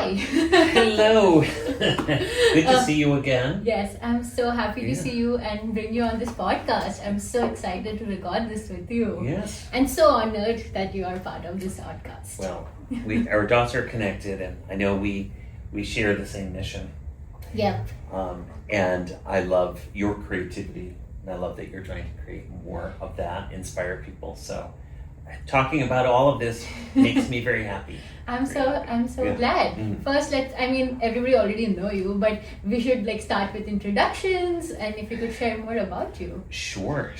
Hi. Hello. Good to see you again. Yes, I'm so happy to see you and bring you on this podcast. I'm so excited to record this with you. Yes. And so honored that you are part of this podcast. Well, our dots are connected, and I know we share the same mission. Yep. And I love your creativity, and I love that you're trying to create more of that, inspire people. So talking about all of this makes me very happy. I'm so glad. First, everybody already know you, but we should start with introductions, and if you could share more about you. Sure.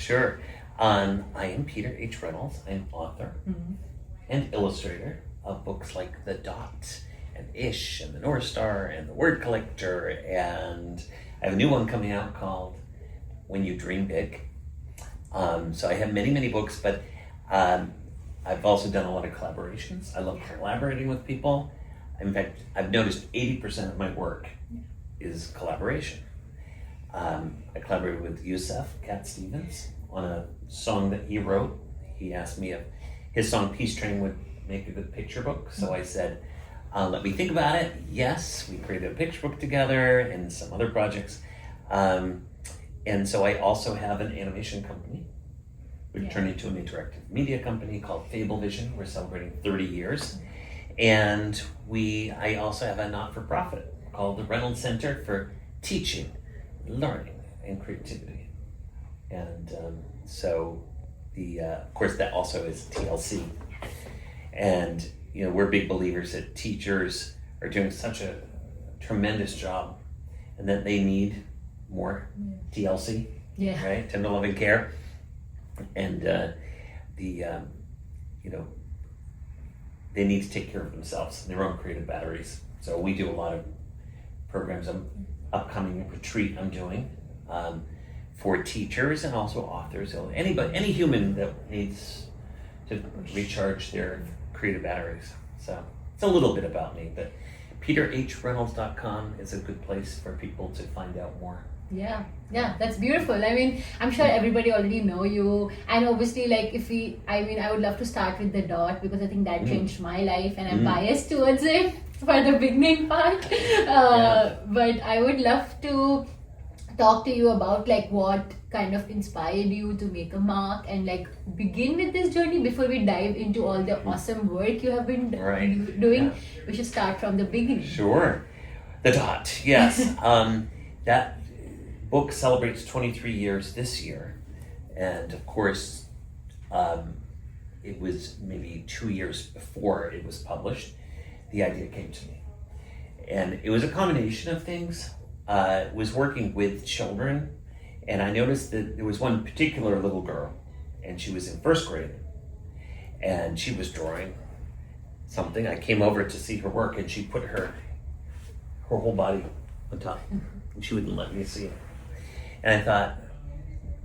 I am Peter H. Reynolds. I'm author and illustrator of books like The Dot and Ish and The North Star and The Word Collector, and I have a new one coming out called When You Dream Big. So I have many books, but I've also done a lot of collaborations. I love collaborating with people. In fact, I've noticed 80% of my work is collaboration. I collaborated with Cat Stevens, on a song that he wrote. He asked me if his song Peace Train would make a good picture book. So I said, let me think about it. Yes, we created a picture book together and some other projects. And so I also have an animation company. We've turned into an interactive media company called FableVision. We're celebrating 30 years. And I also have a not-for-profit called the Reynolds Center for Teaching, Learning, and Creativity. And of course, that also is TLC. And, we're big believers that teachers are doing such a tremendous job and that they need more TLC, right? Tender loving care. And they need to take care of themselves and their own creative batteries. So we do a lot of programs. Upcoming retreat I'm doing for teachers and also authors. So any human that needs to recharge their creative batteries. So it's a little bit about me, but peterhreynolds.com is a good place for people to find out more. Yeah, that's beautiful. I'm sure everybody already know you, and obviously I would love to start with The Dot because I think that changed my life and I'm biased towards it for the beginning part. But I would love to talk to you about what kind of inspired you to make a mark and begin with this journey before we dive into all the awesome work you have been doing. We should start from the beginning. Sure. The Dot, yes. That book celebrates 23 years this year, and of course it was maybe 2 years before it was published the idea came to me, and it was a combination of things. Was working with children, and I noticed that there was one particular little girl, and she was in first grade, and she was drawing something. I came over to see her work, and she put her whole body on top, and she wouldn't let me see it. And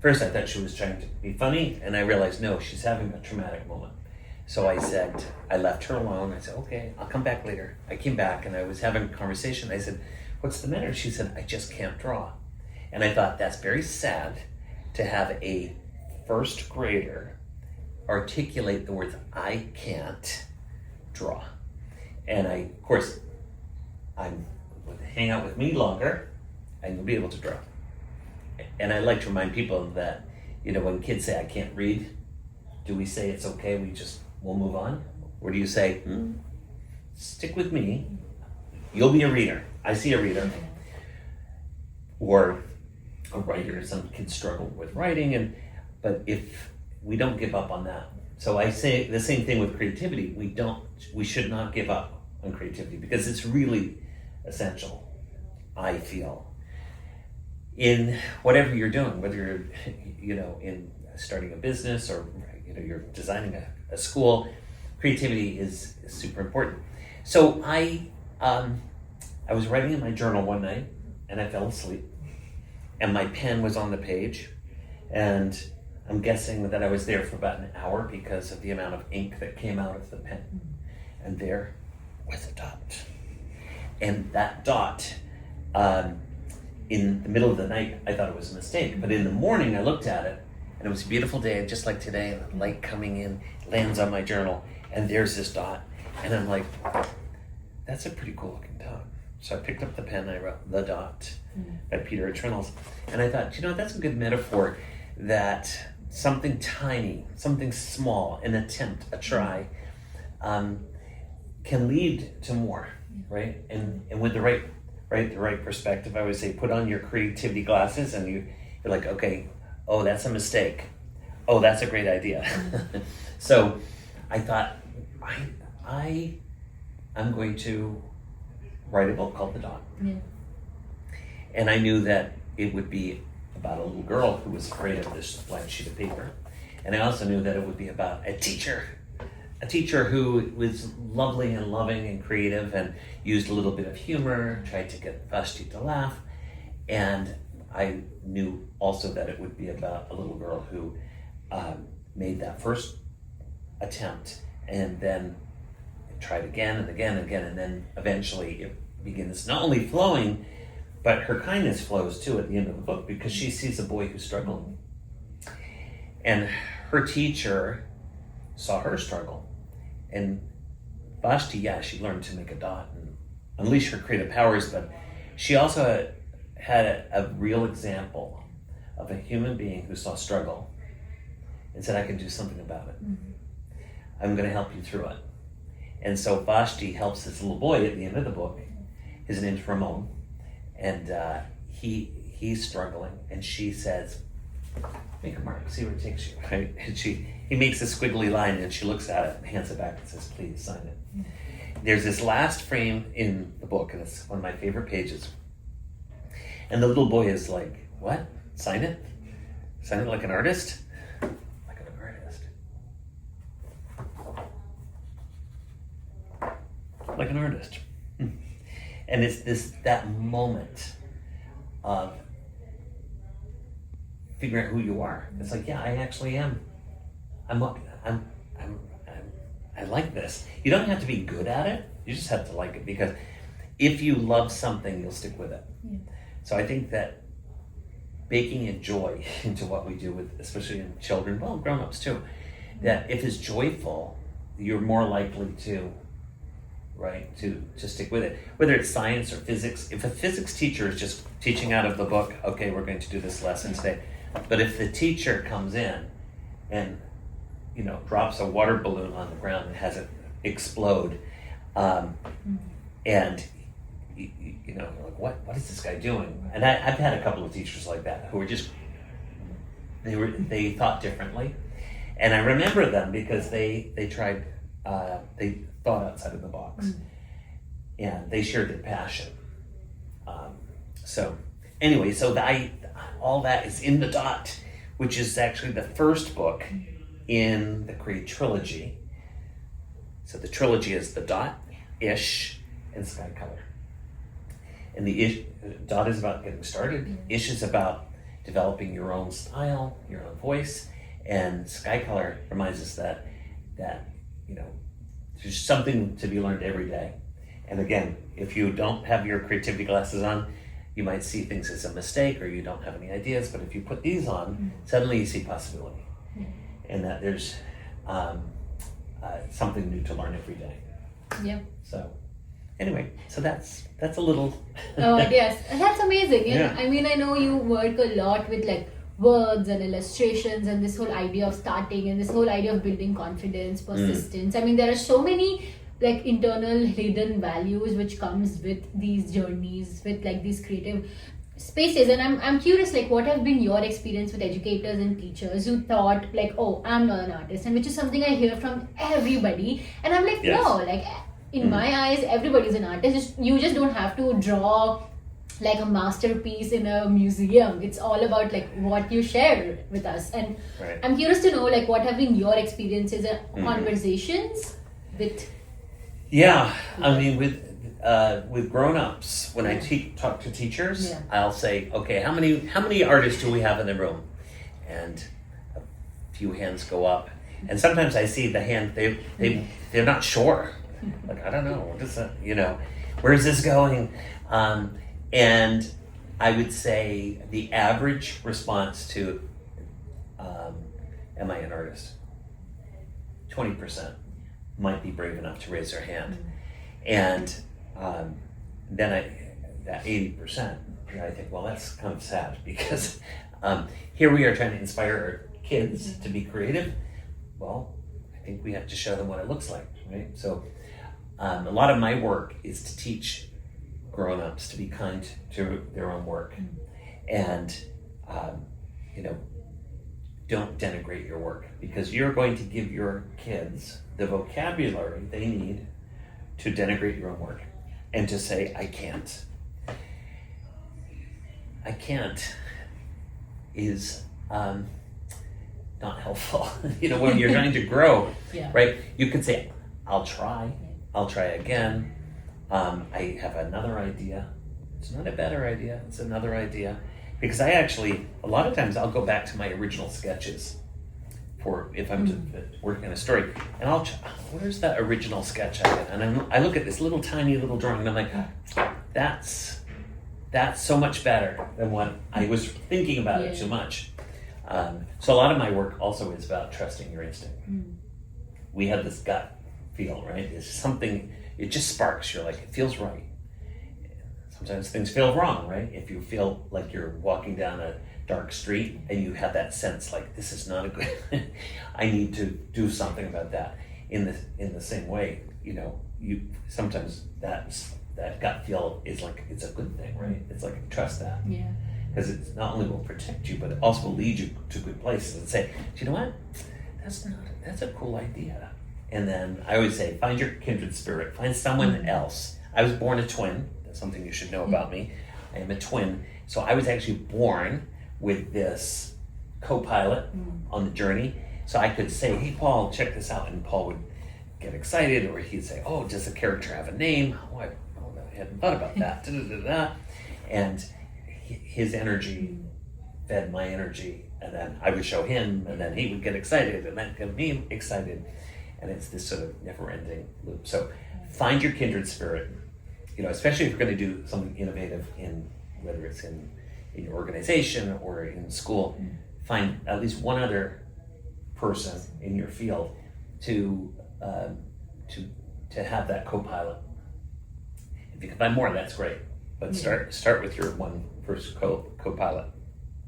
first I thought she was trying to be funny, and I realized, no, she's having a traumatic moment. So I left her alone. I said, okay, I'll come back later. I came back, and I was having a conversation. I said, what's the matter? She said, I just can't draw. And I thought, that's very sad to have a first grader articulate the words, I can't draw. And of course, I'm going to hang out with me longer, and you'll be able to draw. And I like to remind people that, when kids say, I can't read, do we say it's okay, we'll move on? Or do you say, stick with me, you'll be a reader. I see a reader. Or a writer. Some kids struggle with writing, but if we don't give up on that. So I say the same thing with creativity. We should not give up on creativity because it's really essential, I feel. In whatever you're doing, whether you're, in starting a business or, you're designing a school, creativity is super important. So I was writing in my journal one night and I fell asleep and my pen was on the page, and I'm guessing that I was there for about an hour because of the amount of ink that came out of the pen. And there was a dot. And that dot, in the middle of the night, I thought it was a mistake. But in the morning, I looked at it, and it was a beautiful day, just like today. The light coming in, lands on my journal, and there's this dot. And I'm like, that's a pretty cool looking dot. So I picked up the pen, I wrote The Dot by Peter H. Reynolds. And I thought, that's a good metaphor, that something tiny, something small, an attempt, a try, can lead to more, right? And with the right perspective, I would say put on your creativity glasses and you're like, okay, oh, that's a mistake. Oh, that's a great idea. So I thought, I'm going to write a book called The Dot. Yeah. And I knew that it would be about a little girl who was afraid of this blank sheet of paper. And I also knew that it would be about a teacher who was lovely and loving and creative and used a little bit of humor, tried to get Vashti to laugh. And I knew also that it would be about a little girl who made that first attempt and then tried again and again and again, and then eventually it begins not only flowing, but her kindness flows too at the end of the book because she sees a boy who's struggling. And her teacher saw her struggle. And Vashti, she learned to make a dot and unleash her creative powers, but she also had a real example of a human being who saw struggle and said, I can do something about it. I'm going to help you through it. And so Vashti helps this little boy at the end of the book. His name's Ramon. And he's struggling. And she says, make a mark, see where it takes you. Right? And he makes a squiggly line and she looks at it and hands it back and says, please sign it. There's this last frame in the book, and it's one of my favorite pages. And the little boy is like, what? Sign it? Sign it like an artist? Like an artist. Like an artist. And it's that moment of figuring out who you are. It's like, I actually am. I like this. You don't have to be good at it. You just have to like it, because if you love something, you'll stick with it. Yeah. So I think that baking in joy into what we do with, especially in children, well, grown-ups too, that if it's joyful, you're more likely to stick with it. Whether it's science or physics, if a physics teacher is just teaching out of the book, okay, we're going to do this lesson today. But if the teacher comes in and drops a water balloon on the ground and has it explode, and you're like, what is this guy doing? And I've had a couple of teachers like that who were just they thought differently, and I remember them because they tried they thought outside of the box, and they shared their passion. So anyway, all that is in The Dot, which is actually the first book in the Create trilogy. So the trilogy is The Dot, Ish, and Sky Color. And the Dot is about getting started. Ish is about developing your own style, your own voice, and Sky Color reminds us that there's something to be learned every day. And again, if you don't have your creativity glasses on, you might see things as a mistake or you don't have any ideas, but if you put these on, suddenly you see possibility. And that there's something new to learn every day. Yeah. So anyway, so that's a little... Oh, yes. That's amazing. Yeah. I mean, I know you work a lot with words and illustrations and this whole idea of starting and this whole idea of building confidence, persistence. I mean, there are so many internal hidden values which comes with these journeys, with these creative spaces. And I'm curious, what have been your experience with educators and teachers who thought oh, I'm not an artist, and which is something I hear from everybody, and I'm like, yes. No, in my eyes, everybody's an artist. You just don't have to draw a masterpiece in a museum. It's all about what you share with us. And right. I'm curious to know what have been your experiences and conversations with... Yeah, I mean, with grown-ups, when I talk to teachers, I'll say, okay, how many artists do we have in the room? And a few hands go up. And sometimes I see the hand, they're not sure. I don't know, what is that, where's this going? And I would say the average response to, am I an artist? 20% might be brave enough to raise their hand. And then that 80%, I think, well, that's kind of sad because here we are trying to inspire our kids to be creative. Well, I think we have to show them what it looks like, right? So a lot of my work is to teach grown-ups to be kind to their own work, and don't denigrate your work, because you're going to give your kids the vocabulary they need to denigrate your own work and to say, I can't is not helpful. When you're trying to grow, right? You could say, I'll try again. I have another idea. It's not a better idea, it's another idea. Because I actually, a lot of times I'll go back to my original sketches for if I'm working on a story, and where's that original sketch I did? And I look at this little tiny little drawing and I'm like, that's so much better than what I was thinking about it too much. So a lot of my work also is about trusting your instinct. We have this gut feel, right? It's something, it just sparks. You're like, it feels right. Sometimes things feel wrong, right? If you feel like you're walking down a dark street and you have that sense like, this is not a good, I need to do something about that. In the same way, you sometimes that gut feel is like, it's a good thing, right? It's like, trust that. Yeah. Because it not only will protect you, but it also will lead you to good places and say, do you know what? That's a cool idea. And then I always say, find your kindred spirit, find someone else. I was born a twin. That's something you should know about me. I am a twin. So I was actually born with this co-pilot on the journey. So I could say, hey, Paul, check this out. And Paul would get excited, or he'd say, oh, does the character have a name? Oh, I hadn't thought about that. And his energy fed my energy. And then I would show him, and then he would get excited, and that got me excited. And it's this sort of never-ending loop. So find your kindred spirit, especially if you're going to do something innovative whether it's in your organization or in school. Find at least one other person in your field to have that co-pilot. If you can find more, that's great. But start with your one first co-pilot.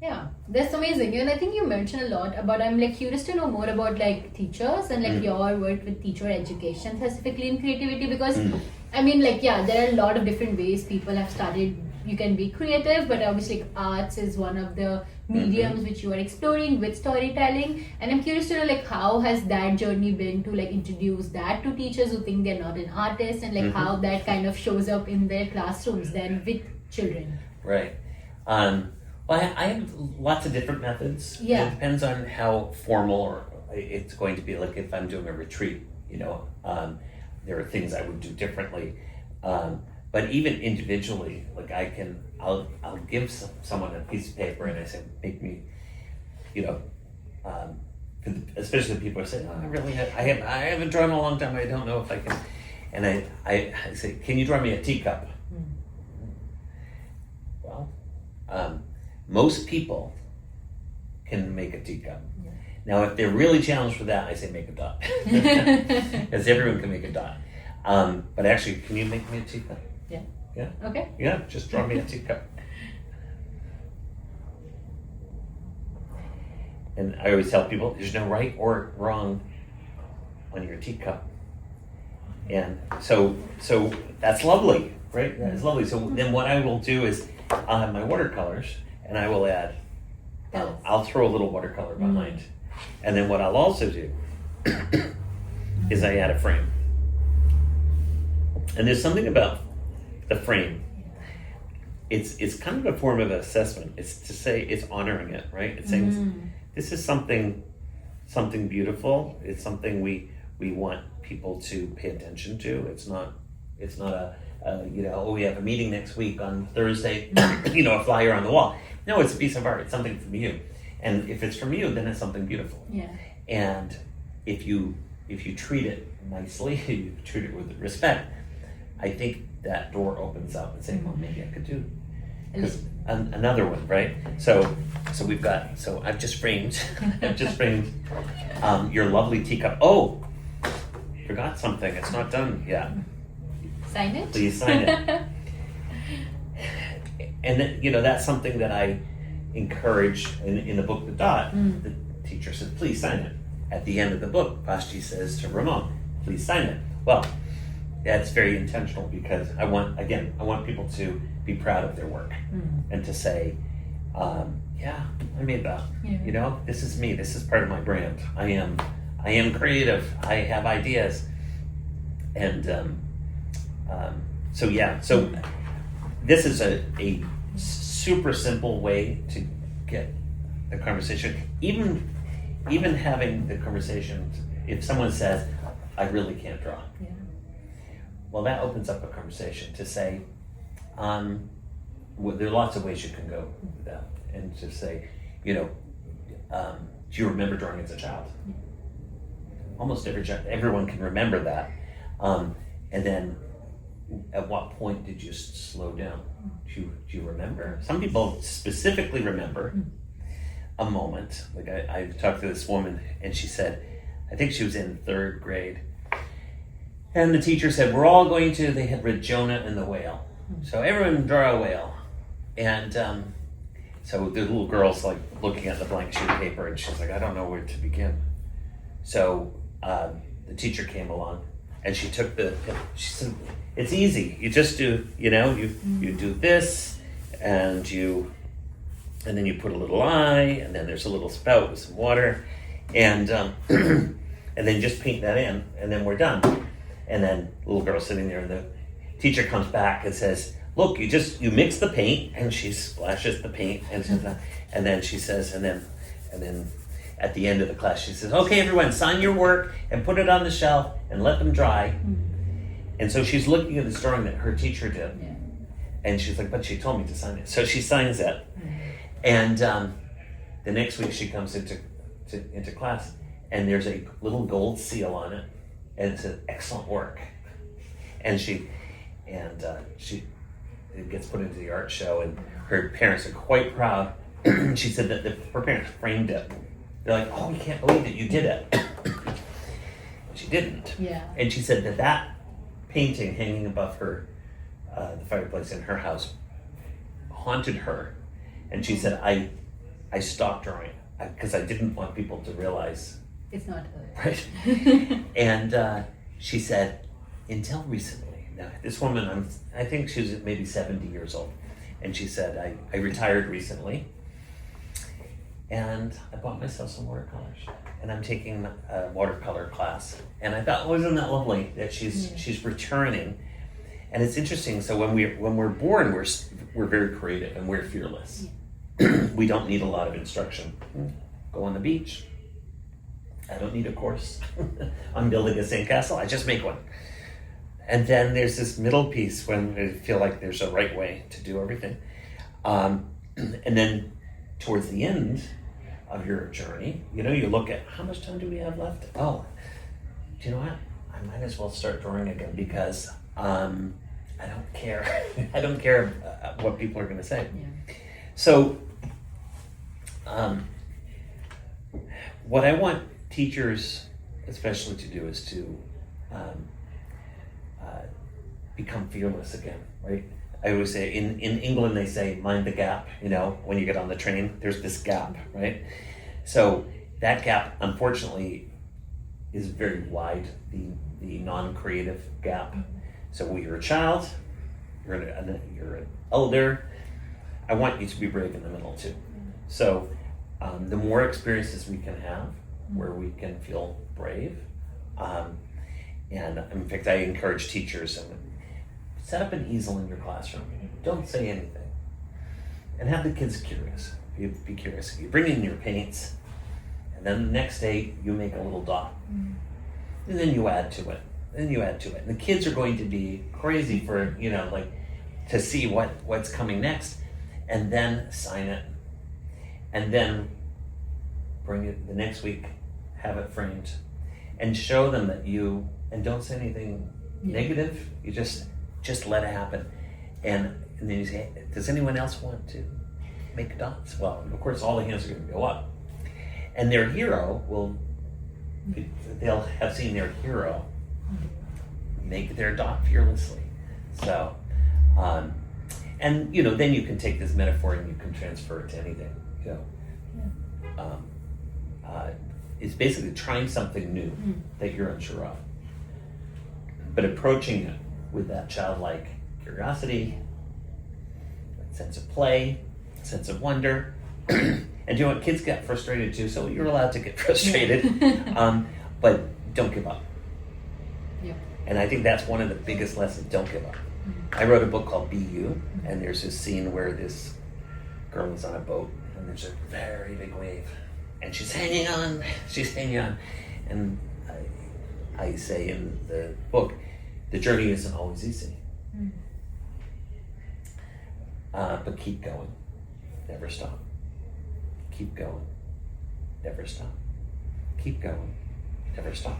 Yeah, that's amazing. And I think you mentioned a lot about, I'm curious to know more about teachers and your work with teacher education, specifically in creativity, because there are a lot of different ways people have started. You can be creative, but obviously arts is one of the mediums which you are exploring with storytelling. And I'm curious to know how has that journey been to introduce that to teachers who think they're not an artist, and how that kind of shows up in their classrooms then with children. Right. Well, I have lots of different methods. Yeah. It depends on how formal it's going to be. Like if I'm doing a retreat, there are things I would do differently. But even individually, I'll give someone a piece of paper and I say, make me, especially the people are saying, oh, I haven't drawn in a long time. I don't know if I can. And I say, can you draw me a teacup? Well, most people can make a teacup. Yeah. Now, if they're really challenged for that, I say make a dot. Because everyone can make a dot. But actually, can you make me a teacup? Yeah. Yeah? Okay. Yeah, just draw me a teacup. And I always tell people, there's no right or wrong on your teacup. And so that's lovely, right? That is lovely. So then what I will do is, I'll have my watercolors, and I will add, I'll throw a little watercolor behind. And then what I'll also do is I add a frame. And there's something about the frame. It's kind of a form of assessment. It's to say, it's honoring it, right? It's saying, this is something beautiful. It's something we want people to pay attention to. It's not we have a meeting next week on Thursday, a flyer on the wall. No, it's a piece of art. It's something from you. And if it's from you, then it's something beautiful. Yeah. And if you treat it nicely, you treat it with respect, I think that door opens up and saying, well, maybe I could do another one, right? So we've got, I've just framed your lovely teacup. Oh, forgot something. It's not done yet. Sign it. Please sign it. And then, that's something that I encourage in the book, The Dot. The teacher says, please sign it. At the end of the book, Vashti says to Ramon, please sign it. Well, that's very intentional because I want people to be proud of their work and to say, yeah, I made that. Yeah. This is me. This is part of my brand. I am creative. I have ideas. And so this is a super simple way to get the conversation. Even having the conversation, if someone says, I really can't draw. Yeah. Well, that opens up a conversation to say, there are lots of ways you can go with that. And to say, do you remember drawing as a child? Yeah. Almost everyone can remember that. And then at what point did you slow down? Do you remember? Some people specifically remember a moment. Like I talked to this woman and she said, I think she was in 3rd grade. And the teacher said, they had read Jonah and the whale. So everyone draw a whale. And so the little girl's like looking at the blank sheet of paper and she's like, I don't know where to begin. So the teacher came along and she took she said, it's easy. You just do, you do this and then you put a little eye and then there's a little spout with some water and and then just paint that in and then we're done. And then the little girl sitting there and the teacher comes back and says, look, you mix the paint, and she splashes the paint and then she says, and then at the end of the class she says, okay everyone, sign your work and put it on the shelf and let them dry. And so she's looking at this drawing that her teacher did. Yeah. And she's like, but she told me to sign it. So she signs it. And the next week she comes into class and there's a little gold seal on it. And it says, excellent work. And it gets put into the art show and her parents are quite proud. She said that her parents framed it. They're like, oh, we can't believe that you did it. She didn't. Yeah. And she said that painting hanging above her, the fireplace in her house, haunted her. And she said, I stopped drawing because I didn't want people to realize. It's not her. Right. And she said, until recently, now this woman, I think she was maybe 70 years old. And she said, I retired recently. And I bought myself some watercolors. And I'm taking a watercolor class. And I thought, isn't that lovely that she's returning? And it's interesting. So when we're born, we're very creative and we're fearless. Yeah. We don't need a lot of instruction. Go on the beach. I don't need a course. I'm building a sandcastle. I just make one. And then there's this middle piece when I feel like there's a right way to do everything. And then towards the end of your journey, you look at how much time do we have left? Oh, do you know what? I might as well start drawing again because I don't care. I don't care what people are going to say. Yeah. So what I want teachers especially to do is to become fearless again, right? I always say in England they say mind the gap, when you get on the train, there's this gap, right? So that gap unfortunately is very wide, the non-creative gap. So when you're a child, you're an elder, I want you to be brave in the middle too. So the more experiences we can have where we can feel brave, and in fact I encourage teachers, set up an easel in your classroom. Don't say anything. And have the kids curious. Be curious. You bring in your paints, and then the next day you make a little dot. And then you add to it. And the kids are going to be crazy for, to see what's coming next. And then sign it. And then bring it the next week, have it framed. And show them that and don't say anything negative. You just let it happen. And then you say, does anyone else want to make dots? Well, of course, all the hands are going to go up. And their hero they'll have seen their hero make their dot fearlessly. So, and then you can take this metaphor and you can transfer it to anything. It's basically trying something new that you're unsure of, but approaching it with that childlike curiosity, that sense of play, sense of wonder. And you know what? Kids get frustrated too, so you're allowed to get frustrated, but don't give up. Yeah. And I think that's one of the biggest lessons, don't give up. I wrote a book called Be You, and there's this scene where this girl is on a boat, and there's a very big wave, and she's hanging on, and I say in the book, the journey isn't always easy, but keep going, never stop. Keep going, never stop. Keep going, never stop.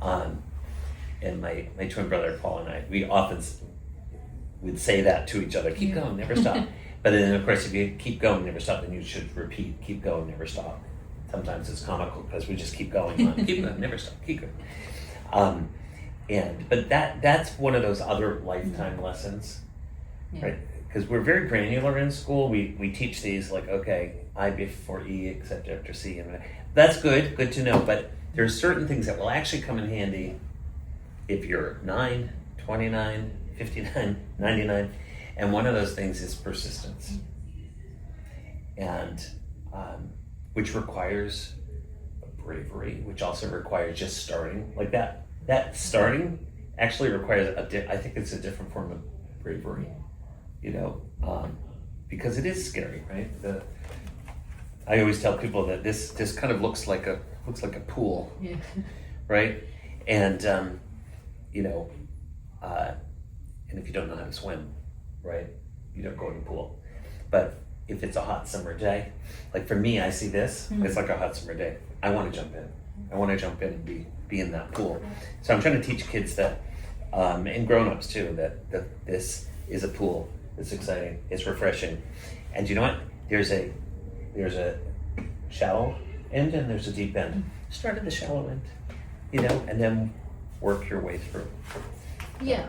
And my twin brother Paul and I, we often would say that to each other, keep going, never stop. But then of course if you keep going, never stop, then you should repeat, keep going, never stop. Sometimes it's comical because we just keep going on, keep going, never stop, keep going. But that's one of those other lifetime lessons, right? Because we're very granular in school. We teach these like, okay, I before E except after C, and that's good to know. But there's certain things that will actually come in handy if you're 9, 29, 59, 99, and one of those things is persistence, and which requires bravery, which also requires just starting. Like that starting actually requires I think it's a different form of bravery, because it is scary, right? I always tell people that this kind of looks like a pool, right? And and if you don't know how to swim, right, you don't go in the pool. But if it's a hot summer day, like for me, I see this, it's like a hot summer day. I want to jump in. I want to jump in and be in that pool. So I'm trying to teach kids that, and grown-ups too, that this is a pool. It's exciting. It's refreshing. And you know what? There's a shallow end and there's a deep end. Start at the shallow end, and then work your way through. Yeah.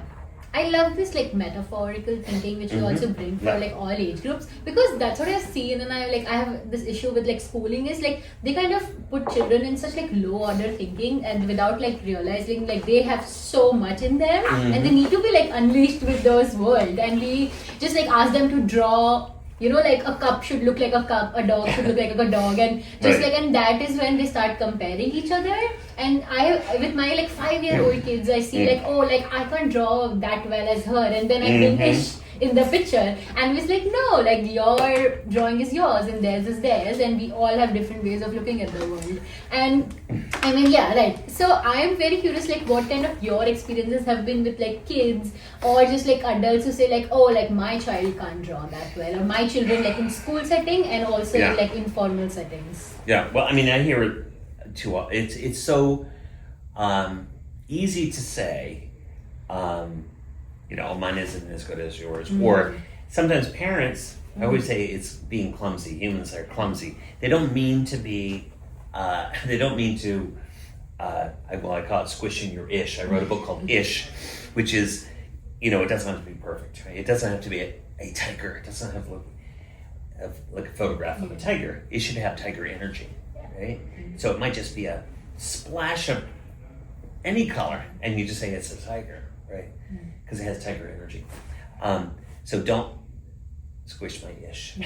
I love this like metaphorical thinking which you also bring for like all age groups, because that's what I've seen, and I have this issue with like schooling is like they kind of put children in such like low order thinking, and without like realizing like they have so much in them and they need to be like unleashed with those world, and we just like ask them to draw, like a cup should look like a cup, a dog should look like a dog, and just and that is when they start comparing each other. And I, with my like 5-year-old kids, I see like, oh, like I can't draw that well as her, and then I bring Ish in the picture, and it's like, no, like your drawing is yours and theirs is theirs, and we all have different ways of looking at the world. And I mean, yeah, right. So I am very curious, like what kind of your experiences have been with like kids or just like adults who say like, oh, like my child can't draw that well, or my children like in school setting and also in like informal settings. Yeah, well, I mean, I hear it too. It's so easy to say, mine isn't as good as yours. Or sometimes parents, I always say it's being clumsy. Humans are clumsy. They don't mean to be, I call it squishing your ish. I wrote a book called Ish, which is, it doesn't have to be perfect, right? It doesn't have to be a tiger. It doesn't have to look like a photograph of a tiger. It should have tiger energy, right? So it might just be a splash of any color, and you just say it's a tiger, right? Because it has tiger energy. So don't squish my ish.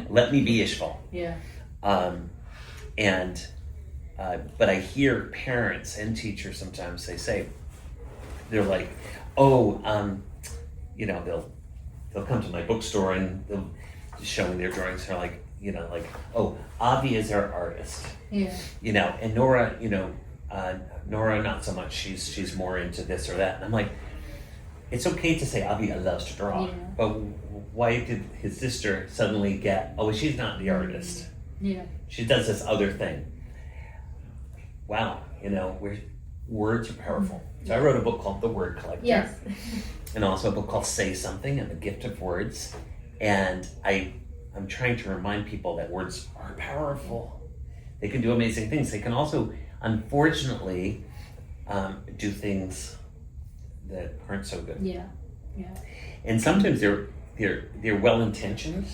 Let me be ishful. Yeah. But I hear parents and teachers sometimes they're like, oh, they'll come to my bookstore and they'll show me their drawings. They're like, oh, Avi is our artist. Yeah. And Nora, Nora not so much. She's more into this or that. And I'm like, it's okay to say Avi loves to draw, but why did his sister suddenly get, oh, she's not the artist. Yeah. She does this other thing. Wow, words are powerful. So I wrote a book called The Word Collector. Yes. And also a book called Say Something and the Gift of Words. And I'm trying to remind people that words are powerful. They can do amazing things. They can also, unfortunately, do things that aren't so good. Yeah. And sometimes they're well intentioned,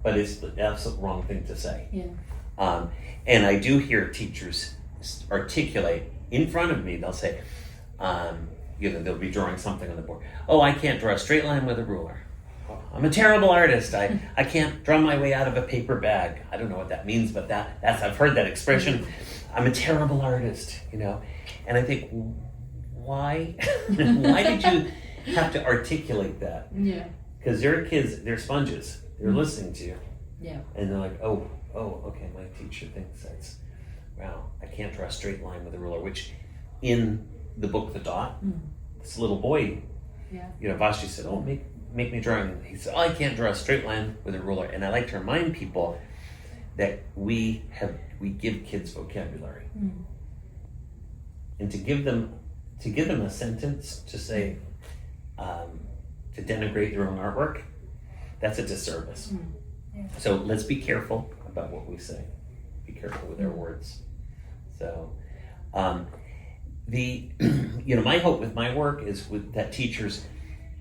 but it's the absolute wrong thing to say. Yeah. And I do hear teachers articulate in front of me. They'll say, they'll be drawing something on the board. Oh, I can't draw a straight line with a ruler. I'm a terrible artist. I can't draw my way out of a paper bag. I don't know what that means, but that's I've heard that expression. I'm a terrible artist, And I think, why? Why did you have to articulate that? Yeah. Because they're kids, they're sponges. They're listening to you. Yeah. And they're like, oh, okay, my teacher thinks that's, wow, I can't draw a straight line with a ruler, which in the book, The Dot, this little boy, Vashti said, oh, make me draw. He said, oh, I can't draw a straight line with a ruler. And I like to remind people that we give kids vocabulary. And to give them a sentence to say, to denigrate their own artwork, that's a disservice. Yeah. So let's be careful about what we say. Be careful with our words. So, my hope with my work is that teachers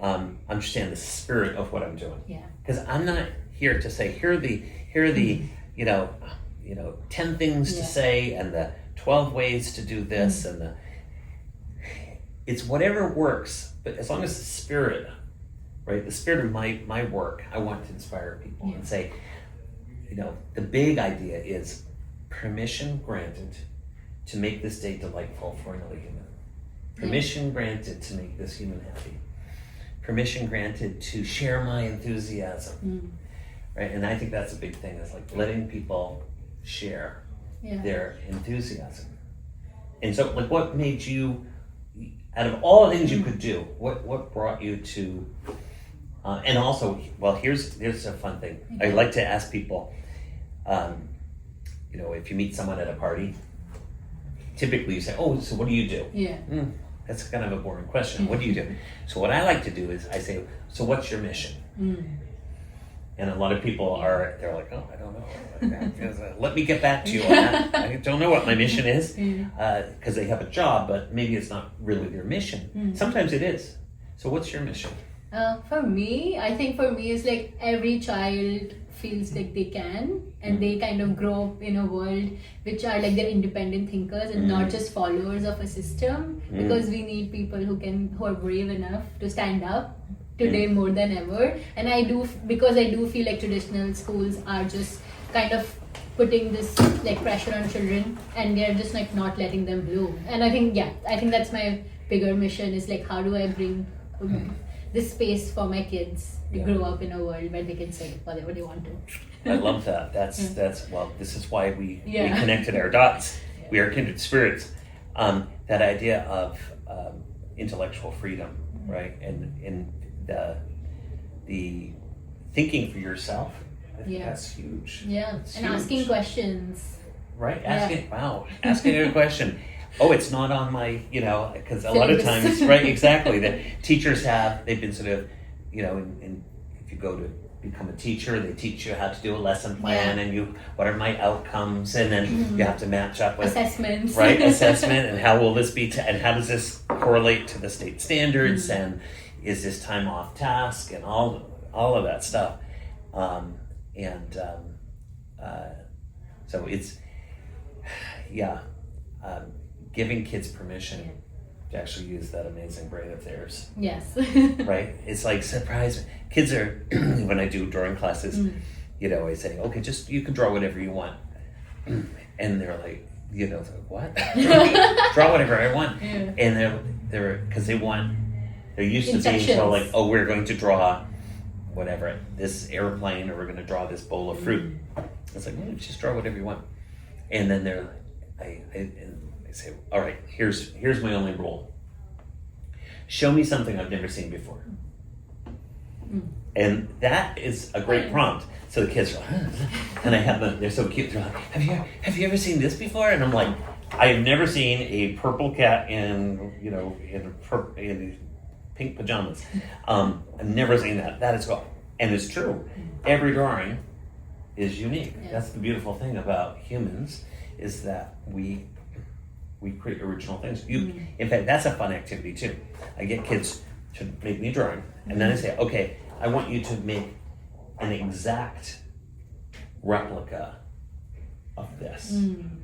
understand the spirit of what I'm doing. Yeah. Because I'm not here to say here are the 10 things to say and the 12 ways to do this and it's whatever works. But as long as the spirit, right, the spirit of my work, I want to inspire people and say, the big idea is permission granted to make this day delightful for another human. Permission granted to make this human happy. Permission granted to share my enthusiasm. Right? And I think that's a big thing, is like letting people share their enthusiasm. And so, like, what made you, out of all the things you could do, what brought you to, and also, well, here's a fun thing. I like to ask people, if you meet someone at a party, typically you say, oh, so what do you do? Yeah. That's kind of a boring question. What do you do? So what I like to do is I say, so what's your mission? And a lot of people they're like, oh, I don't know. Let me get back to you on that. I don't know what my mission is, because they have a job, but maybe it's not really their mission. Sometimes it is. So what's your mission? For me, I think it's like every child feels like they can, and they kind of grow up in a world which are like they're independent thinkers and not just followers of a system, because we need people who are brave enough to stand up today more than ever. And I do feel like traditional schools are just kind of putting this like pressure on children, and they're just like not letting them bloom. And I think that's my bigger mission, is like, how do I bring this space for my kids to grow up in a world where they can say whatever they want to. I love that. That's well, this is why we connected our dots. We are kindred spirits. That idea of intellectual freedom, right? And the thinking for yourself, I think that's huge. Yeah, that's and huge. Asking questions. Right, asking a question. Oh, it's not on my, because a lot of times, right, exactly, the teachers they've been sort of, and if you go to become a teacher, they teach you how to do a lesson plan and what are my outcomes, and then you have to match up with assessments, right, assessment, and how will this be, and how does this correlate to the state standards, and is this time off task, and all of that stuff, so it's, giving kids permission to actually use that amazing brain of theirs. Yes. Right? It's like, surprise. Kids are, when I do drawing classes, I say, okay, just, you can draw whatever you want. And they're like, what? Draw whatever I want. Yeah. And they're because they're used to being told, like, oh, we're going to draw whatever, this airplane, or we're going to draw this bowl of fruit. It's like, well, just draw whatever you want. And then they're like, I say, all right, here's my only rule. Show me something I've never seen before. And that is a great prompt. So the kids are like, and I have them, they're so cute. They're like, have you ever seen this before? And I'm like, I have never seen a purple cat in pink pajamas. I've never seen that. That is cool. And it's true. Every drawing is unique. Yeah. That's the beautiful thing about humans, is that we we create original things. In fact, that's a fun activity too. I get kids to make me a drawing, and then I say, okay, I want you to make an exact replica of this. And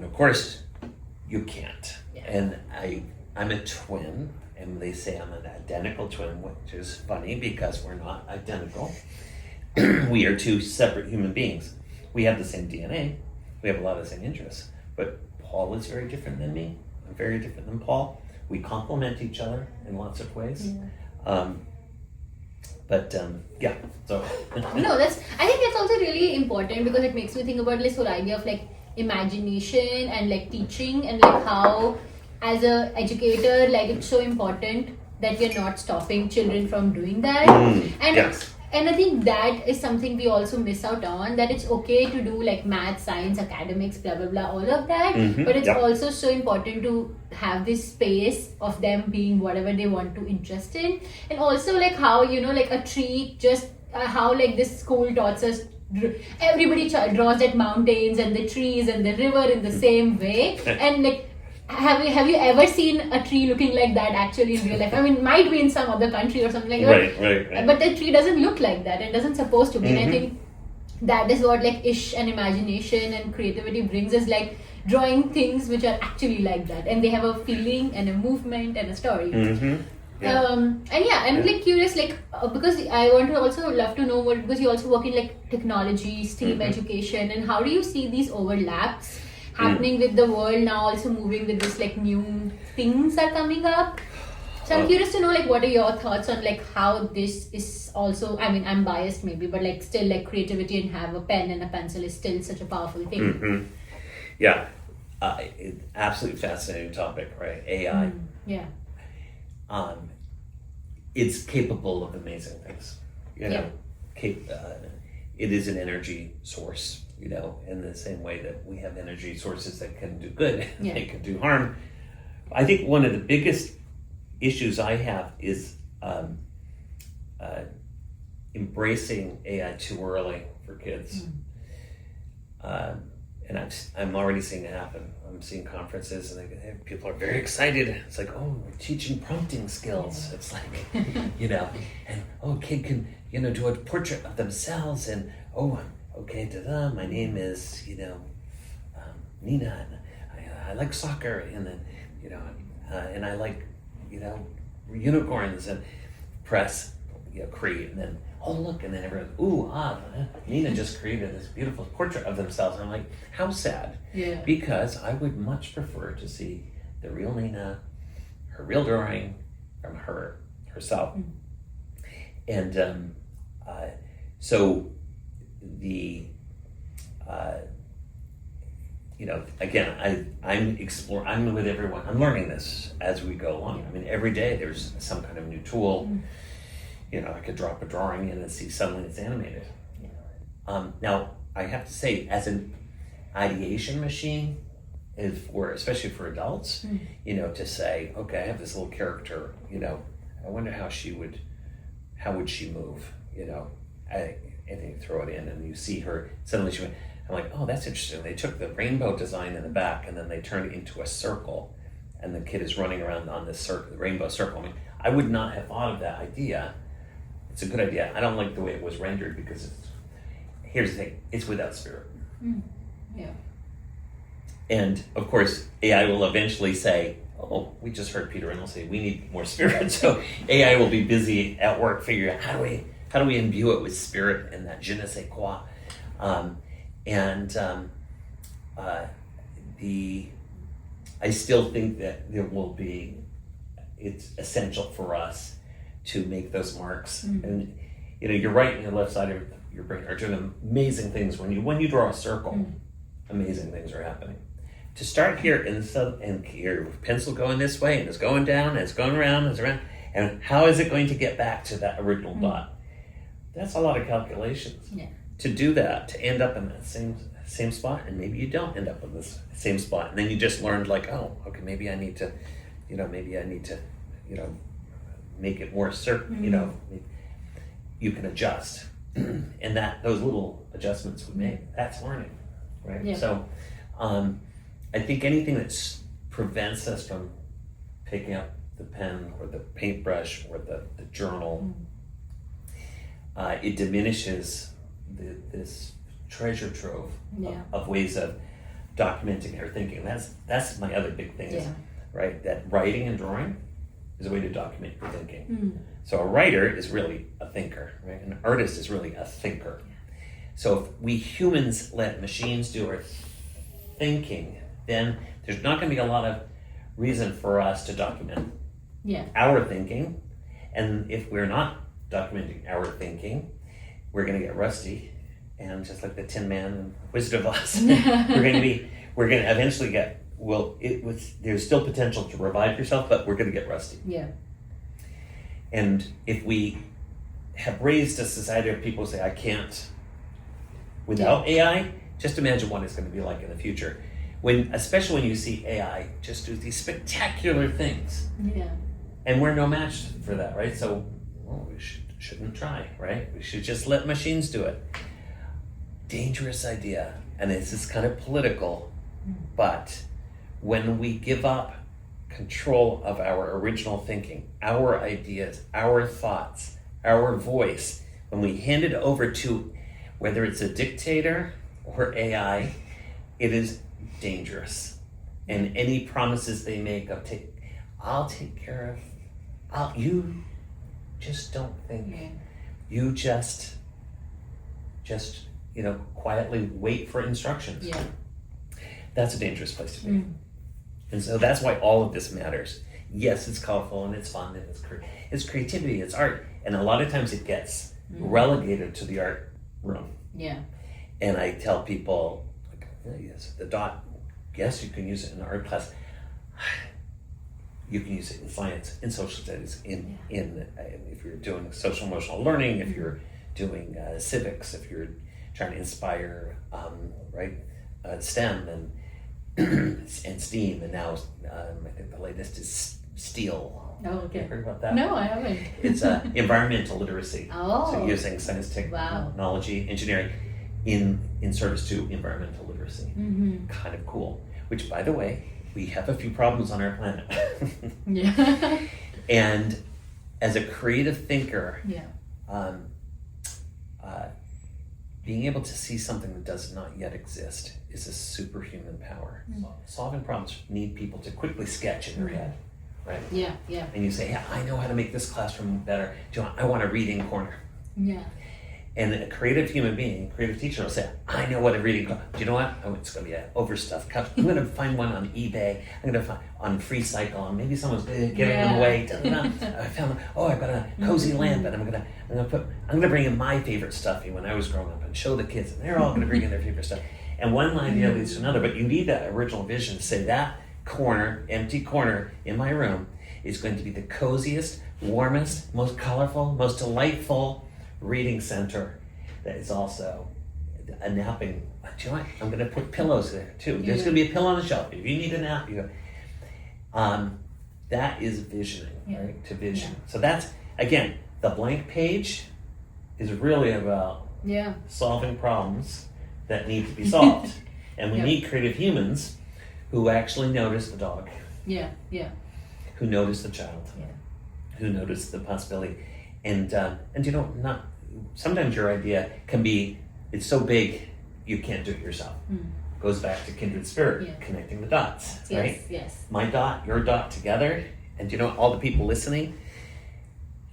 of course, you can't. Yeah. And I'm a twin, and they say I'm an identical twin, which is funny because we're not identical. We are two separate human beings. We have the same DNA. We have a lot of the same interests. But Paul is very different than me. I'm very different than Paul. We complement each other in lots of ways. Yeah. Yeah, so. No, I think that's also really important because it makes me think about this whole idea of like imagination and like teaching, and like how as a educator, like it's so important that we're not stopping children from doing that. And I think that is something we also miss out on, that it's okay to do like math, science, academics, blah, blah, blah, all of that. But it's also so important to have this space of them being whatever they want to interest in. And also like how, like a tree, just how like this school taught us, everybody draws that mountains and the trees and the river in the same way. And like, have you ever seen a tree looking like that actually in real life? I mean, might be in some other country or something like that. Right. But the tree doesn't look like that. It doesn't supposed to be. And I think that is what like ish and imagination and creativity brings, is like drawing things which are actually like that, and they have a feeling and a movement and a story. I'm like curious, like because I want to also love to know what, because you also work in like technology, STEAM education, and how do you see these overlaps happening with the world now, also moving with this like new things are coming up? So I'm curious to know like what are your thoughts on like how this is also, I mean I'm biased maybe, but like still like creativity and have a pen and a pencil is still such a powerful thing. Yeah, absolutely fascinating topic, right? AI. It's capable of amazing things. It is an energy source, in the same way that we have energy sources that can do good, they can do harm. I think one of the biggest issues I have is embracing AI too early for kids. And I'm already seeing it happen. I'm seeing conferences and people are very excited. It's like, oh, we're teaching prompting skills. It's like, and kid can, do a portrait of themselves, and okay, my name is, Nina, and I like soccer, and then, and I like, unicorns, and press, create, and then, oh look, and then everyone, Nina just created this beautiful portrait of themselves. I'm like, how sad. Because I would much prefer to see the real Nina, her real drawing from herself. And so the again, I'm with everyone. I'm learning this as we go along. I mean, every day there's some kind of new tool. I could drop a drawing in and see suddenly it's animated. Now, I have to say, as an ideation machine, especially for adults, to say, okay, I have this little character, I wonder how would she move, and then you throw it in and you see her, suddenly I'm like, oh, that's interesting. They took the rainbow design in the back and then they turned it into a circle, and the kid is running around on this circle, the rainbow circle. I mean, I would not have thought of that idea. It's a good idea. I don't like the way it was rendered because here's the thing, it's without spirit. And of course, AI will eventually say, oh, we just heard Peter Reynolds say we need more spirit. So AI will be busy at work figuring out how do we imbue it with spirit and that je ne sais quoi. I still think that it's essential for us to make those marks. And you're right, in the left side of your brain are doing amazing things. When you draw a circle, amazing things are happening. To start here and your pencil going this way, and it's going down, and it's going around, and it's around, and how is it going to get back to that original dot? That's a lot of calculations. To do that, to end up in that same spot, and maybe you don't end up in this same spot, and then you just learned like, oh, okay, maybe I need to make it more certain, you can adjust. And those little adjustments we make, that's learning, right? So I think anything that prevents us from picking up the pen or the paintbrush or the journal, it diminishes this treasure trove of ways of documenting our thinking. That's my other big thing, is, right? That writing and drawing is a way to document your thinking. So a writer is really a thinker, right? An artist is really a thinker. So if we humans let machines do our thinking, then there's not going to be a lot of reason for us to document our thinking. And if we're not documenting our thinking, we're going to get rusty. And just like the Tin Man and Wizard of Oz, we're going to eventually get, there's still potential to revive yourself, but we're going to get rusty. Yeah. And if we have raised a society of people who say, I can't without AI, just imagine what it's going to be like in the future. Especially when you see AI just do these spectacular things. Yeah. And we're no match for that, right? So we shouldn't try, right? We should just let machines do it. Dangerous idea. And this is kind of political, but when we give up control of our original thinking, our ideas, our thoughts, our voice, when we hand it over to, whether it's a dictator or AI, it is dangerous. And any promises they make of I'll take care of, you just don't think. You just quietly wait for instructions. Yeah. That's a dangerous place to be. And so that's why all of this matters. Yes, it's colorful and it's fun and it's creativity, it's art. And a lot of times it gets relegated to the art room. Yeah. And I tell people, like, yes, the dot, yes, you can use it in art class. You can use it in science, in social studies, in if you're doing social emotional learning, if you're doing civics, if you're trying to inspire, STEM and STEAM, and now I think the latest is STEEL. Oh, okay. You heard about that? No, I haven't. It's environmental literacy. Oh. So using science, technology, engineering in service to environmental literacy. Kind of cool. Which, by the way, we have a few problems on our planet. Yeah. And as a creative thinker, being able to see something that does not yet exist is a superhuman power. Solving problems need people to quickly sketch in their head, right? Yeah, yeah. And you say, yeah, I know how to make this classroom better. I want a reading corner. Yeah. And a creative human being, a creative teacher will say, I know what a reading corner. Do you know what? Oh, it's going to be an overstuffed cup. I'm going to find one on eBay. I'm going to find on FreeCycle, and maybe someone's giving them away. I found them. Oh, I've got a cozy lamp, and I'm going to bring in my favorite stuff when I was growing up and show the kids, and they're all going to bring in their favorite stuff. And one idea leads to another, but you need that original vision to say that corner, empty corner in my room is going to be the coziest, warmest, most colorful, most delightful reading center that is also a napping. Do you know what? I'm going to put pillows there too. There's going to be a pillow on the shelf. If you need a nap, you go. That is visioning, right? To vision. Yeah. So that's, again, the blank page is really about solving problems that need to be solved. And we need creative humans who actually notice the dog. Yeah, yeah. Who notice the child. Yeah. Who notice the possibility. And not sometimes your idea can be, it's so big you can't do it yourself. Goes back to kindred spirit, connecting the dots, right? Yes. My dot, your dot together, and all the people listening,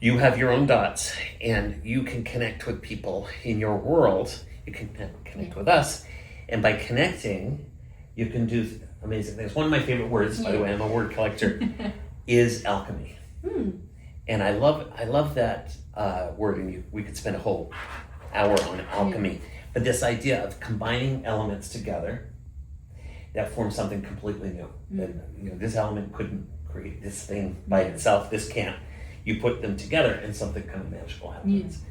you have your own dots, and you can connect with people in your world. You can connect with us, and by connecting, you can do amazing things. One of my favorite words, by the way, I'm a word collector, is alchemy. And I love that word, and we could spend a whole hour on alchemy. But this idea of combining elements together that form something completely new. That this element couldn't create this thing by itself. This can't. You put them together, and something kind of magical happens.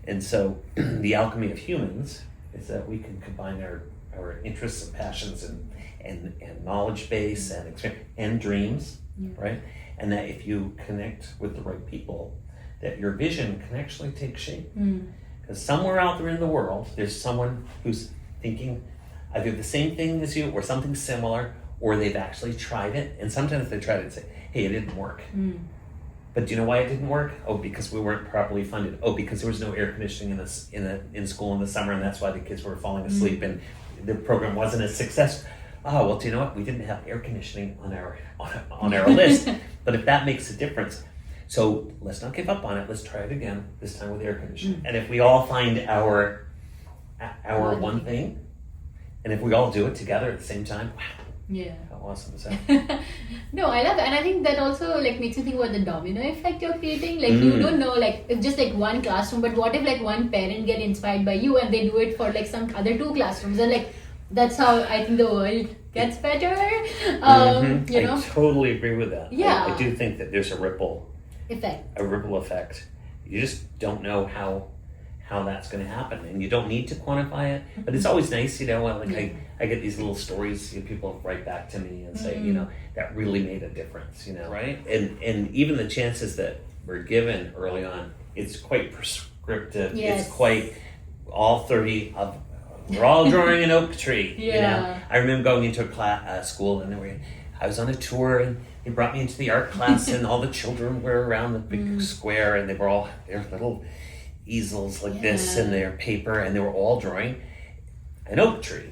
And so, the alchemy of humans is that we can combine our interests and passions and knowledge base and experience and dreams, right? And that if you connect with the right people, that your vision can actually take shape. Because somewhere out there in the world, there's someone who's thinking either the same thing as you or something similar, or they've actually tried it, and sometimes they try it and say, hey, it didn't work. But do you know why it didn't work? Oh, because we weren't properly funded. Oh, because there was no air conditioning in school in the summer, and that's why the kids were falling asleep, and the program wasn't a success. Oh, well, do you know what? We didn't have air conditioning on our list. But if that makes a difference, so let's not give up on it. Let's try it again, this time with air conditioning. And if we all find our one thing, and if we all do it together at the same time, wow. Yeah. How awesome is that? No, I love it. And I think that also like makes you think about the domino effect you're creating. Like you don't know like if just like one classroom, but what if like one parent get inspired by you and they do it for like some other 2 classrooms, and like that's how I think the world gets better. You know? I totally agree with that. Yeah. I do think that there's a ripple effect. You just don't know how that's going to happen, and you don't need to quantify it, but it's always nice, you know, like I get these little stories, you know, people write back to me and say, you know, that really made a difference, you know, right? And even the chances that we're given early on, it's quite prescriptive. Yes. It's quite all 30 of, we're all drawing an oak tree. Yeah. You know, I remember going into a school, and I was on a tour, and they brought me into the art class, and all the children were around the big square, and they were all their little easels like this, and their paper, and they were all drawing an oak tree.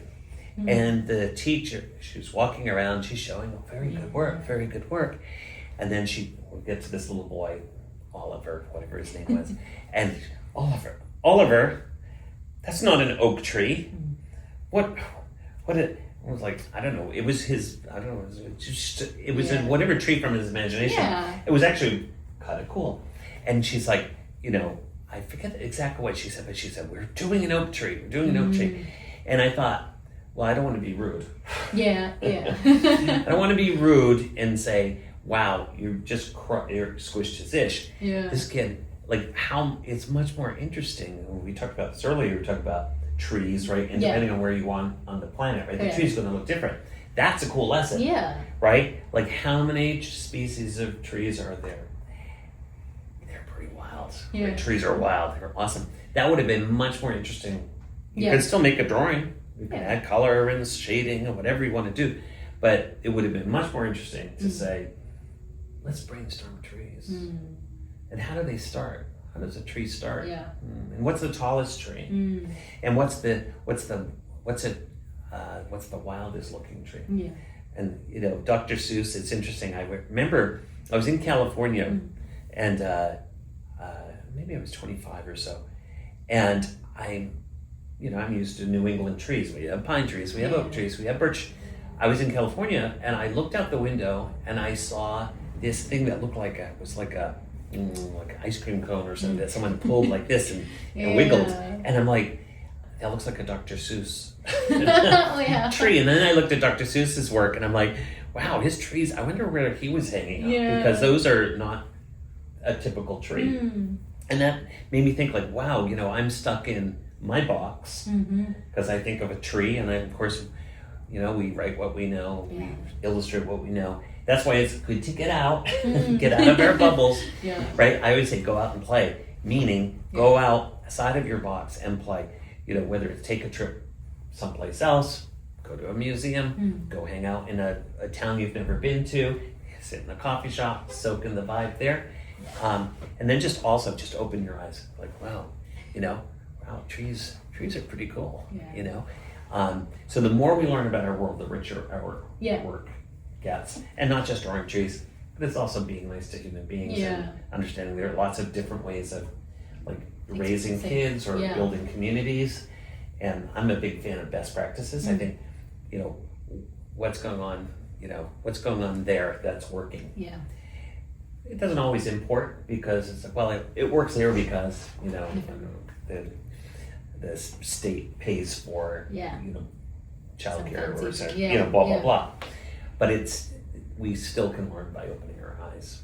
And the teacher, she was walking around, she's showing, oh, very good work. And then she would get to this little boy, Oliver, whatever his name was, and Oliver, that's not an oak tree. What it was like, I don't know, it was his, I don't know, it was in whatever tree from his imagination. Yeah. It was actually kind of cool. And she's like, you know, I forget exactly what she said, but she said, we're doing an oak tree. And I thought, well, I don't want to be rude. Yeah. I don't want to be rude and say, wow, you just squished his ish. Yeah. This kid, like how, it's much more interesting. We talked about this earlier, we talked about trees, right? And depending on where you want on the planet, right? The tree's going to look different. That's a cool lesson. Yeah. Right? Like how many species of trees are there? Yeah. Like, trees are wild. They're awesome. That would have been much more interesting. You Yeah. could still make a drawing. You can add color and shading and whatever you want to do. But it would have been much more interesting to say, let's brainstorm trees. And how do they start? How does a tree start? Yeah. And what's the tallest tree? And what's the wildest looking tree? Yeah. And you know, Dr. Seuss, it's interesting. I remember I was in California and maybe I was 25 or so, and I'm used to New England trees. We have pine trees, we have oak trees, we have birch. I was in California, and I looked out the window, and I saw this thing that looked like an ice cream cone or something that someone pulled like this and wiggled, and I'm like, that looks like a Dr. Seuss tree. And then I looked at Dr. Seuss's work, and I'm like, wow, his trees, I wonder where he was hanging out, because those are not a typical tree. And that made me think like, wow, you know, I'm stuck in my box because I think of a tree, and then of course, you know, we write what we know, we illustrate what we know. That's why it's good to get out, get out of our bubbles, right? I always say go out and play, meaning go outside of your box and play. You know, whether it's take a trip someplace else, go to a museum, go hang out in a town you've never been to, sit in a coffee shop, soak in the vibe there. And then just open your eyes, like, wow, you know, trees are pretty cool, you know. So the more we learn about our world, the richer our work gets. And not just drawing trees, but it's also being nice to human beings and understanding there are lots of different ways of like raising kids or building communities. And I'm a big fan of best practices. I think, you know, what's going on there that's working. Yeah. It doesn't always import because it's like, well, it works there because, you know, the state pays for, you know, childcare or something, you know, blah, blah, blah. But we still can learn by opening our eyes.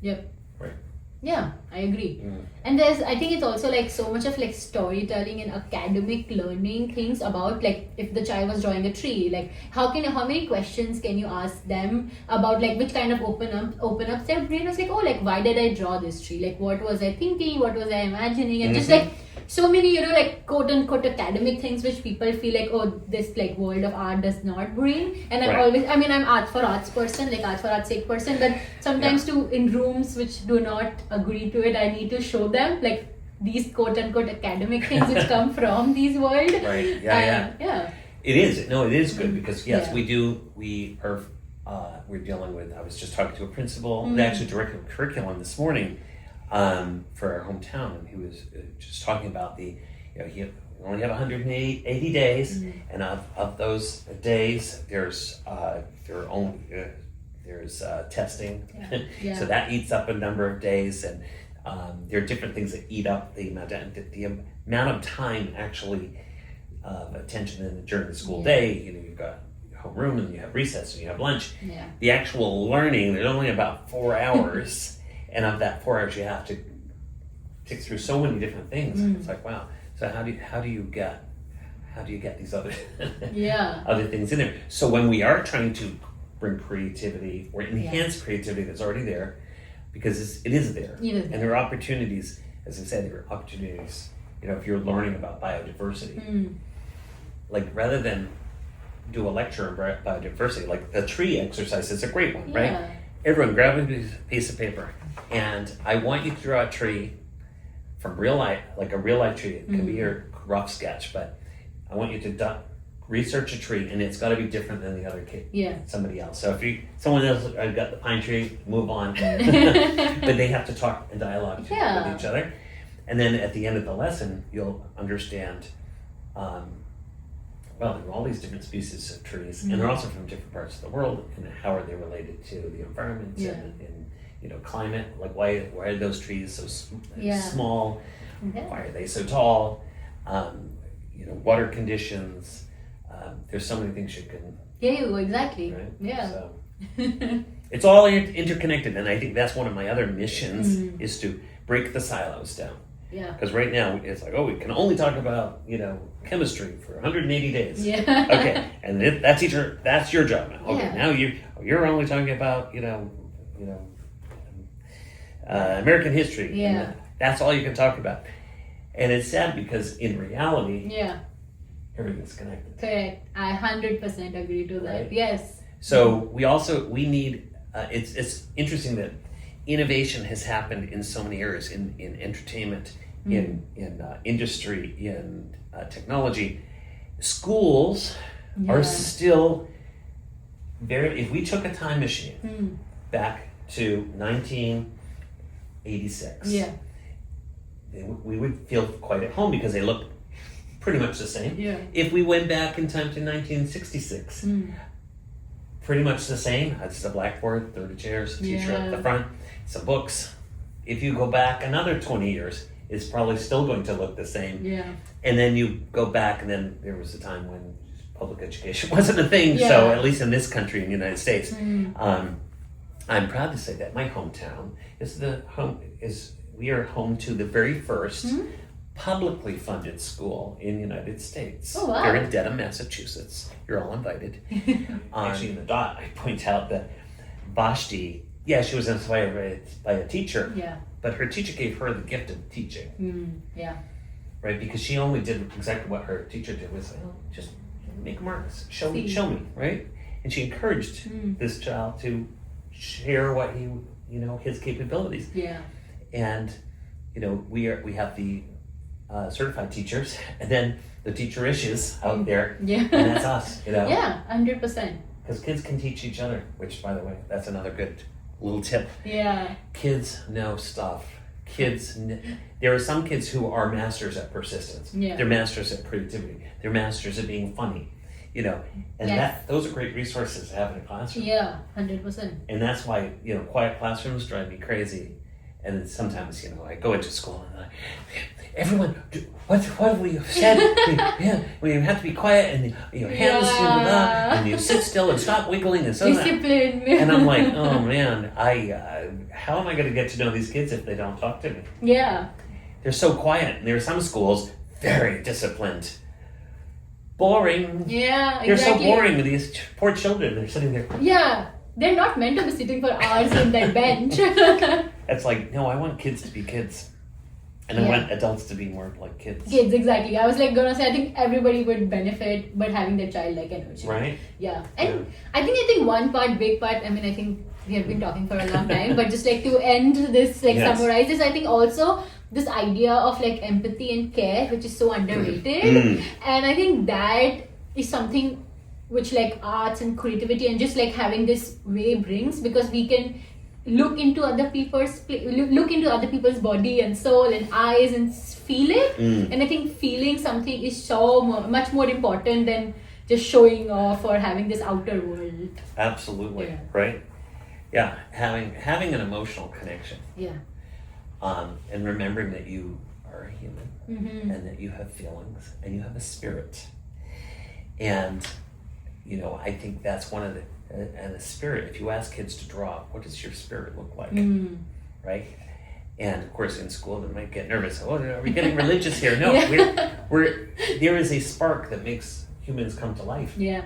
Yep. Right. Yeah, I agree. And I think it's also like so much of like storytelling and academic learning things about like if the child was drawing a tree, like how many questions can you ask them about like which kind of open up their brain was like, oh, like why did I draw this tree? Like what was I thinking? What was I imagining? And just like so many, you know, like quote unquote academic things which people feel like, oh, this like world of art does not bring. And I'm Right. always, I mean, I'm art for arts person, like art for arts sake person, but sometimes too in rooms which do not agree to it, I need to show them like these quote unquote academic things which come from these world. Right. Yeah. Yeah. It is. No, it is good because yes, Yeah. we are. We're dealing with. I was just talking to a principal, Mm. actually director of curriculum this morning, for our hometown, and he was just talking about the. You know, he only have 180 days, and of those days, there's testing, Yeah. so that eats up a number of days, and there are different things that eat up the amount of time actually attention during the school day. You know, you've got homeroom and you have recess and you have lunch. Yeah. The actual learning, there's only about 4 hours, and of that 4 hours, you have to tick through so many different things. It's like, wow. So how do you get these other other things in there? So when we are trying to bring creativity or enhance creativity that's already there, because it is there, and there are opportunities. As I said, there are opportunities. You know, if you're learning about biodiversity, like rather than do a lecture on biodiversity, like the tree exercise is a great one, right? Everyone grab a piece of paper, and I want you to draw a tree from real life, like a real life tree. It can be your rough sketch, but I want you to research a tree, and it's got to be different than the other kid, somebody else. So if someone else, I've got the pine tree, move on. But they have to talk and dialogue with each other, and then at the end of the lesson, you'll understand. Well, there are all these different species of trees, and they're also from different parts of the world, and how are they related to the environment and you know, climate? Like why are those trees so small? Why are they so tall? You know, water conditions. There's so many things you can. Exactly. Right? Yeah. So, it's all interconnected, and I think that's one of my other missions is to break the silos down. Yeah. Because right now it's like, we can only talk about, you know, chemistry for 180 days. Yeah. Okay, and that's your job now. Okay, now you're only talking about, you know, American history. Yeah. That's all you can talk about, and it's sad because in reality, everything's connected. Correct. I 100% agree to that. Right? Yes. So we need. It's interesting that innovation has happened in so many areas in entertainment, in industry, in technology. Schools are still very. If we took a time machine back to 1986, we would feel quite at home because they look pretty much the same. Yeah. If we went back in time to 1966. Pretty much the same. It's a blackboard, 30 chairs, teacher at the front, some books. If you go back another 20 years, it's probably still going to look the same. Yeah. And then you go back, and then there was a time when public education wasn't a thing. So at least in this country, in the United States, I'm proud to say that my hometown we are home to the very first publicly funded school in the United States. Oh, wow. They're in Dedham, Massachusetts. You're all invited. Actually, in the dot, I point out that Vashti, she was inspired by a teacher, but her teacher gave her the gift of teaching. Right? Because she only did exactly what her teacher did, was just make marks, show me, right? And she encouraged this child to share what his capabilities. And we have the certified teachers, and then the teacher-ishes out there, and that's us, 100%. Because kids can teach each other, which, by the way, that's another good little tip. Kids know stuff. There are some kids who are masters at persistence. They're masters at creativity. They're masters at being funny, and those are great resources to have in a classroom. 100%. And that's why, quiet classrooms drive me crazy. And sometimes, I go into school and I'm like, everyone, what have we said? We have to be quiet, and your hands and you sit still and stop wiggling and so discipline. And I'm like, oh man, how am I going to get to know these kids if they don't talk to me? They're so quiet, and there are some schools very disciplined. Boring. They're so boring with these poor children. They're sitting there. They're not meant to be sitting for hours on that bench. It's like, no, I want kids to be kids. And I want adults to be more like kids. Kids, exactly. I was like gonna say, I think everybody would benefit, but having that childlike energy. Right? Yeah. And I think one part, big part, I mean, I think we have been talking for a long time, but just like to end this, like summarize this, I think also this idea of like empathy and care, which is so underrated. And I think that is something which like arts and creativity and just like having this way brings, because we can look into other people's body and soul and eyes and feel it. And I think feeling something is so much more important than just showing off or having this outer world. Absolutely. Right? Yeah, having an emotional connection. Yeah. And remembering that you are a human and that you have feelings and you have a spirit. And I think that's one of the and the spirit, if you ask kids to draw, what does your spirit look like? Right? And of course in school they might get nervous. Oh, are we getting religious here? No, there is a spark that makes humans come to life. Yeah.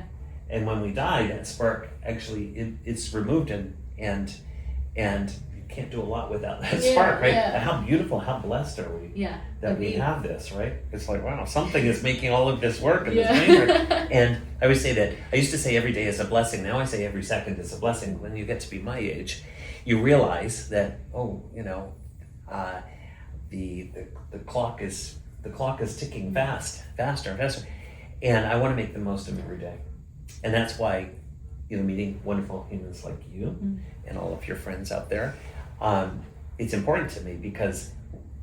And when we die, that spark actually it's removed and you can't do a lot without that spark, right? And how beautiful, how blessed are we that we have this, right? It's like, wow, something is making all of this work and this maker. And I always say that, I used to say every day is a blessing. Now I say every second is a blessing. When you get to be my age, you realize that, the clock is ticking faster and faster. And I want to make the most of every day. And that's why, meeting wonderful humans like you and all of your friends out there, it's important to me because,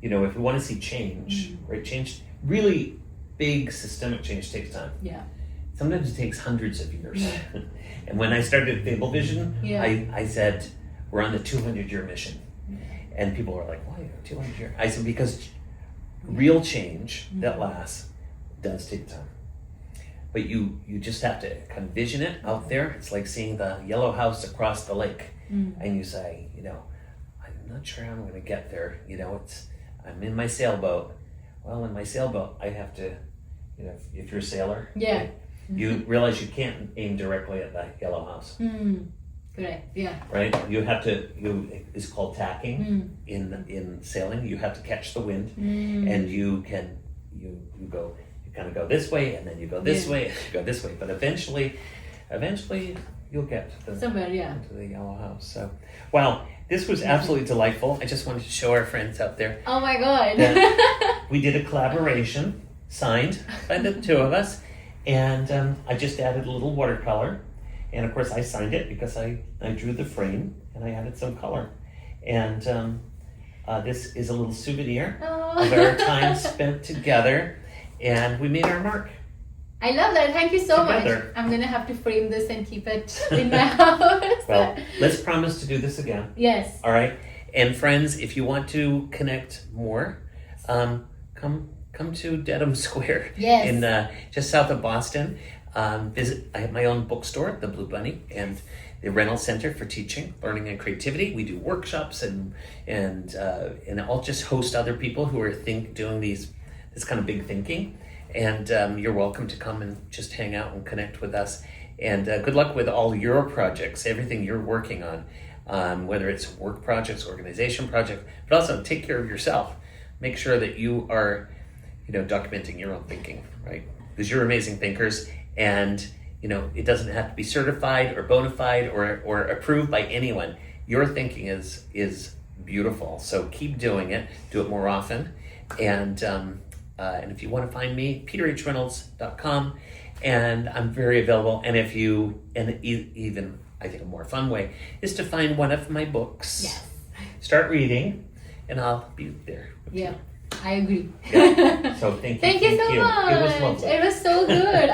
if we want to see change, right? Change, really big systemic change takes time. Yeah. Sometimes it takes hundreds of years. And when I started FableVision, I said, we're on the 200-year mission. And people were like, why 200 years? I said, because real change that lasts does take time. But you just have to kind of vision it out there. It's like seeing the yellow house across the lake. And you say, I'm not sure how I'm going to get there. I'm in my sailboat. Well, in my sailboat, I have to, if you're a sailor, you realize you can't aim directly at that yellow house. Correct. Yeah. Right? You have to. It's called tacking in sailing. You have to catch the wind, and you go. You kind of go this way, and then you go this way, and you go this way. But eventually, you'll get to the yellow house. So, wow, this was absolutely delightful. I just wanted to show our friends out there. Oh my God! We did a collaboration, signed by the two of us, and I just added a little watercolor. And of course I signed it because I drew the frame and I added some color. And this is a little souvenir of our time spent together, and we made our mark. I love that. Thank you so much. I'm going to have to frame this and keep it in my house. Well, let's promise to do this again. Yes. All right. And friends, if you want to connect more, come to Dedham Square in just south of Boston. I have my own bookstore, the Blue Bunny, and the Reynolds Center for Teaching, Learning, and Creativity. We do workshops and I'll just host other people who are doing this kind of big thinking. And you're welcome to come and just hang out and connect with us. And good luck with all your projects, everything you're working on, whether it's work projects, organization projects, but also take care of yourself. Make sure that you are, documenting your own thinking, right? Because you're amazing thinkers. And, it doesn't have to be certified or bona fide or approved by anyone. Your thinking is beautiful. So keep doing it. Do it more often. And if you want to find me, peterhreynolds.com. And I'm very available. And even, I think a more fun way is to find one of my books. Yes. Start reading, and I'll be there. Yeah, I agree. Yeah. So thank you. Thank you so much. It was lovely. It was so good.